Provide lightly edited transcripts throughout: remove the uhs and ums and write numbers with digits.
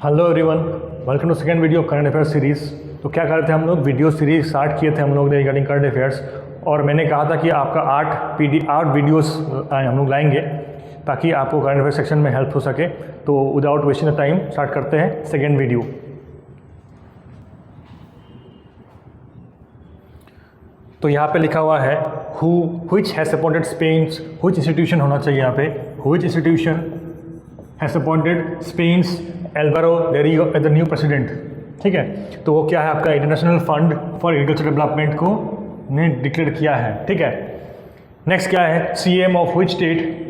Hello everyone, welcome to second video current affairs series. तो क्या कर रहे थे हम लोग, वीडियो सीरीज स्टार्ट किए थे हम लोग ने रिगार्डिंग करंट अफेयर्स, और मैंने कहा था कि आपका 8 वीडियोस हम लोग लाएंगे ताकि आपको करंट अफेयर सेक्शन में हेल्प हो सके। तो without wasting the time start करते हैं सेकेंड वीडियो। तो यहाँ पे लिखा हुआ है which has appointed Spence, which institution होना चाहिए यहाँ पे, which institution has appointed Spence Alvaro Dario as the new president. ठीक है, तो वो क्या है, आपका international fund for agriculture development को ने डिक्लेयर किया है। ठीक है, नेक्स्ट क्या है, CM of which state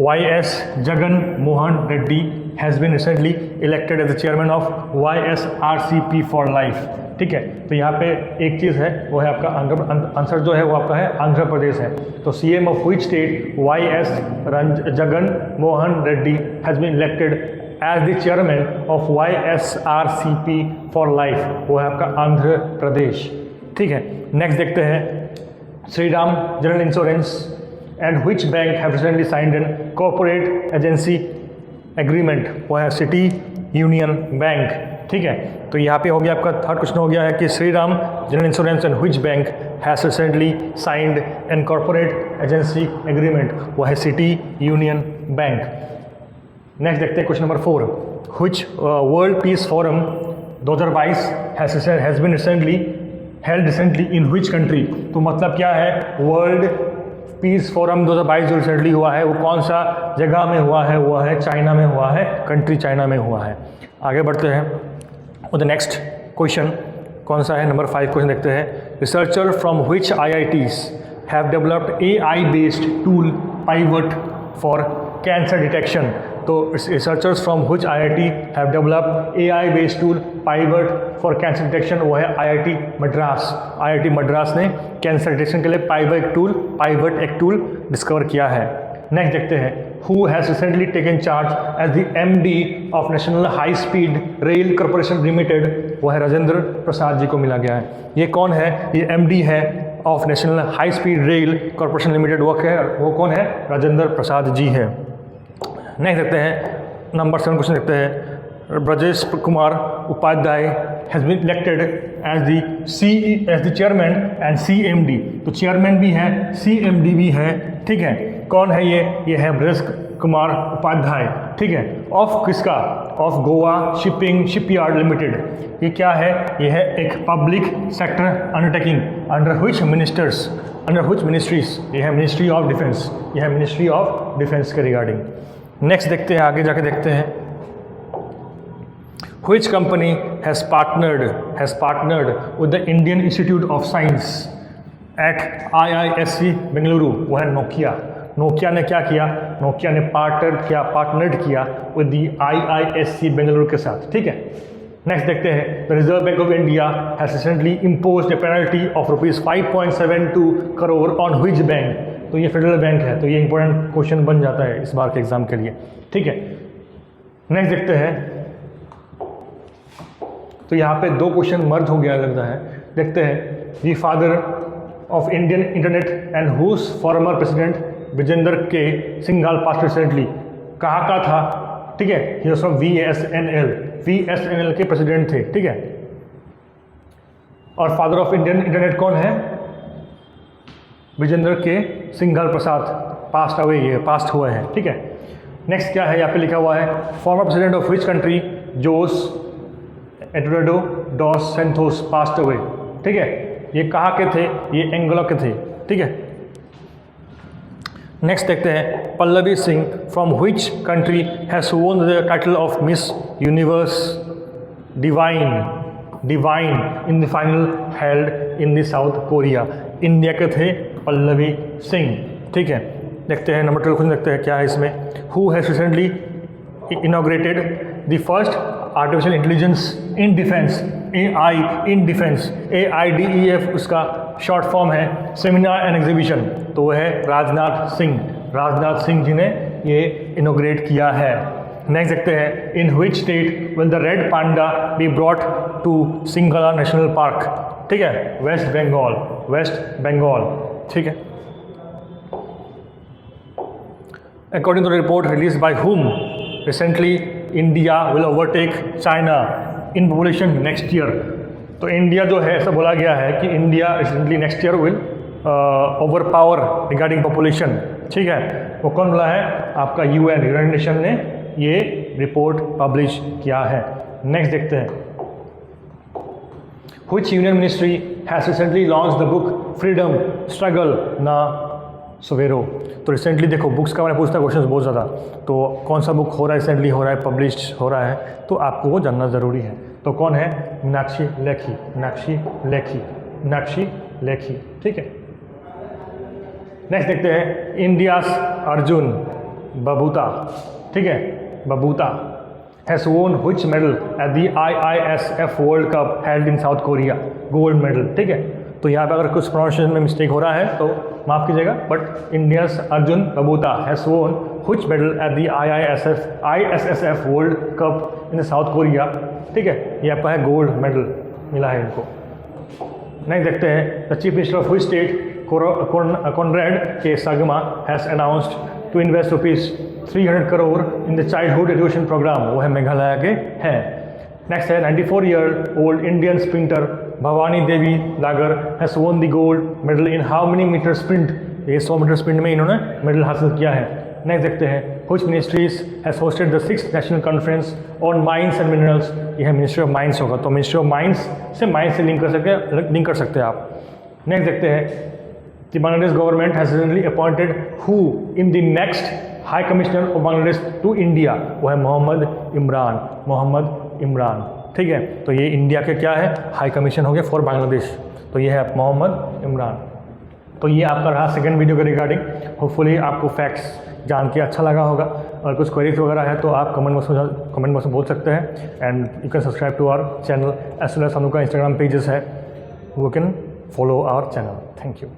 YS Jagan Mohan Reddy has been recently elected as the chairman of YSRCP for life. ठीक है, तो यहाँ पे एक चीज़ है वो है आपका आंसर जो है वो आपका है आंध्र प्रदेश है। तो CM of which state YS Jagan Mohan Reddy has been elected as the chairman of YSRCP for life, वो है आपका आंध्र प्रदेश। ठीक है, नेक्स्ट देखते हैं, Shriram general insurance and which bank have recently signed an corporate agency agreement, वो है सिटी यूनियन बैंक। ठीक है, तो यहाँ पे हो गया आपका थर्ड क्वेश्चन हो गया है कि Shriram general insurance and which bank has recently signed an corporate agency agreement, वो है सिटी यूनियन बैंक। नेक्स्ट देखते हैं question number 4, which world peace forum 2022 has been recently held recently in which country. तो मतलब क्या है, वर्ल्ड पीस फोरम 2022 जो recently हुआ है वो कौन सा जगह में हुआ है, वो है चाइना में हुआ है, कंट्री चाइना में हुआ है। आगे बढ़ते हैं और द नेक्स्ट क्वेश्चन कौन सा है, नंबर 5 क्वेश्चन देखते हैं, researcher from which IITs have developed AI based tool pivot for cancer detection. तो researchers from which IIT have developed AI based tool pivot for cancer detection, वो है IIT Madras. IIT Madras ने cancer detection के लिए pivot एक tool discover किया है। Next देखते हैं, who has recently taken charge as the MD of national high speed rail corporation limited, वो है राजेंद्र प्रसाद जी को मिला गया है। ये कौन है, ये MD है of national high speed rail corporation limited, वो कौन है, राजेंद्र प्रसाद जी है। नेक्स्ट देखते हैं, नंबर 7 क्वेश्चन देखते हैं, Brajesh Kumar Upadhyay has been elected as the chairman and CMD। तो चेयरमैन भी है, CMD भी है। ठीक है, कौन है ये है ब्रजेश कुमार उपाध्याय। ठीक है, ऑफ किसका, ऑफ गोवा शिपयार्ड लिमिटेड। ये क्या है, ये है एक public sector undertaking under which ministries, ये है मिनिस्ट्री ऑफ डिफेंस, ये है मिनिस्ट्री ऑफ डिफेंस के रिगार्डिंग। नेक्स्ट देखते हैं, आगे जाके देखते हैं, which company has partnered with the Indian institute of science at IISc Bengaluru, वो है नोकिया। नोकिया ने क्या किया, नोकिया ने पार्टनर्ड किया विद द IISc बेंगलुरु के साथ। ठीक है, नेक्स्ट देखते हैं, the reserve bank of India has recently imposed A penalty of ₹5.72 crore on which bank. तो ये फेडरल बैंक है, तो ये इंपॉर्टेंट क्वेश्चन बन जाता है इस बार के एग्जाम के लिए। ठीक है, नेक्स्ट देखते हैं, तो यहाँ पे 2 क्वेश्चन मर्ज हो गया लगता है। देखते हैं, the father of Indian internet and whose former president Vijendra K Singhal passed recently, कहाँ का था। ठीक है, ही वाज फ्रॉम VSNL के प्रेसिडेंट थे। ठीक है, और फादर ऑफ इंडियन इंटरनेट कौन है, विजेंद्र के सिंघाल प्रसाद, पास्ट हुए हैं। ठीक है, नेक्स्ट क्या है, यहाँ पे लिखा हुआ है, former president of which country Jose Eduardo dos Santos passed away. ठीक है, ये कहाँ के थे, ये एंगोला के थे। ठीक है, नेक्स्ट देखते हैं, Pallavi Singh from which country has won the title of miss universe divine in the final held in the south Korea. India के थे पल्लवी सिंह। ठीक है, देखते हैं नंबर 12 क्वेश्चन देखते हैं क्या है इसमें, who has recently inaugurated the first artificial intelligence in defence, AI in defence, AIDEF उसका शॉर्ट फॉर्म है, सेमिनार एंड एग्जीबिशन। तो वह है राजनाथ सिंह जी ने ये इनॉग्रेट किया है। नेक्स्ट देखते हैं, in which state will the red panda be brought to Singhala national park. ठीक है, वेस्ट बंगाल। ठीक है, according to the report release by whom recently India will overtake China in population next year. तो India जो है ऐसा बोला गया है कि India recently next year will overpower regarding population. ठीक है, वो कौन बोला है? आपका UN, यूनाइटेड नेशन ने ये रिपोर्ट पब्लिश किया है। नेक्स्ट देखते हैं, Which union ministry has recently launched the book Freedom Struggle ना सवेरो? तो रिसेंटली देखो बुक्स का मैंने पूछता क्वेश्चन बहुत ज़्यादा, तो कौन सा बुक हो रहा है रिसेंटली हो रहा है पब्लिश हो रहा है, तो आपको वो जानना ज़रूरी है। तो कौन है? मीनाक्षी लेखी, मीनाक्षी लेखी, मीनाक्षी लेखी। ठीक है, नेक्स्ट देखते हैं, इंडियाज अर्जुन बबूता। ठीक है, बबूता has won which medal at the IISF World Cup held in South Korea? Gold medal. ठीक है, तो यहाँ पे अगर कुछ प्रोनाउंसिएशन में मिस्टेक हो रहा है तो माफ़ कीजिएगा, बट इंडियाज अर्जुन बबूता हैज़ वोन which medal at the ISSF World Cup in South Korea? ठीक है, ये आपका है गोल्ड मेडल मिला है इनको। नेक्स्ट देखते हैं, the chief minister of which state Conrad K. Sagma has announced to invest ₹300 crore in the childhood education program। वो है मेघालय के हैं। नेक्स्ट है, 94-year-old Indian sprinter Bhavani Devi lager has won the gold medal in how many meter sprint? ये 100 metre sprint में इन्होंने medal हासिल किया है। नेक्स्ट देखते हैं, which ministries has hosted the 6th national conference on mines and minerals? ये है मिनिस्ट्री ऑफ माइंस होगा, तो मिनिस्ट्री ऑफ माइंस से माइंस से लिंक कर सकते हैं आप। नेक्स्ट देखते हैं, the Bangladesh government has recently appointed who in the next High Commissioner of Bangladesh to India? वो है मोहम्मद इमरान, मोहम्मद इमरान। ठीक है, तो ये इंडिया के क्या है? हाई कमीशन हो गया फॉर बांग्लादेश, तो ये है मोहम्मद इमरान। तो ये आपका रहा सेकंड वीडियो के रिगार्डिंग। होपफुली आपको फैक्ट्स जान के अच्छा लगा होगा, और कुछ क्वेरीज वगैरह है तो आप कमेंट बॉक्स में बोल सकते हैं। And you can subscribe to our channel as well as हम लोग का इंस्टाग्राम पेजेस है, वो can follow our channel. Thank you.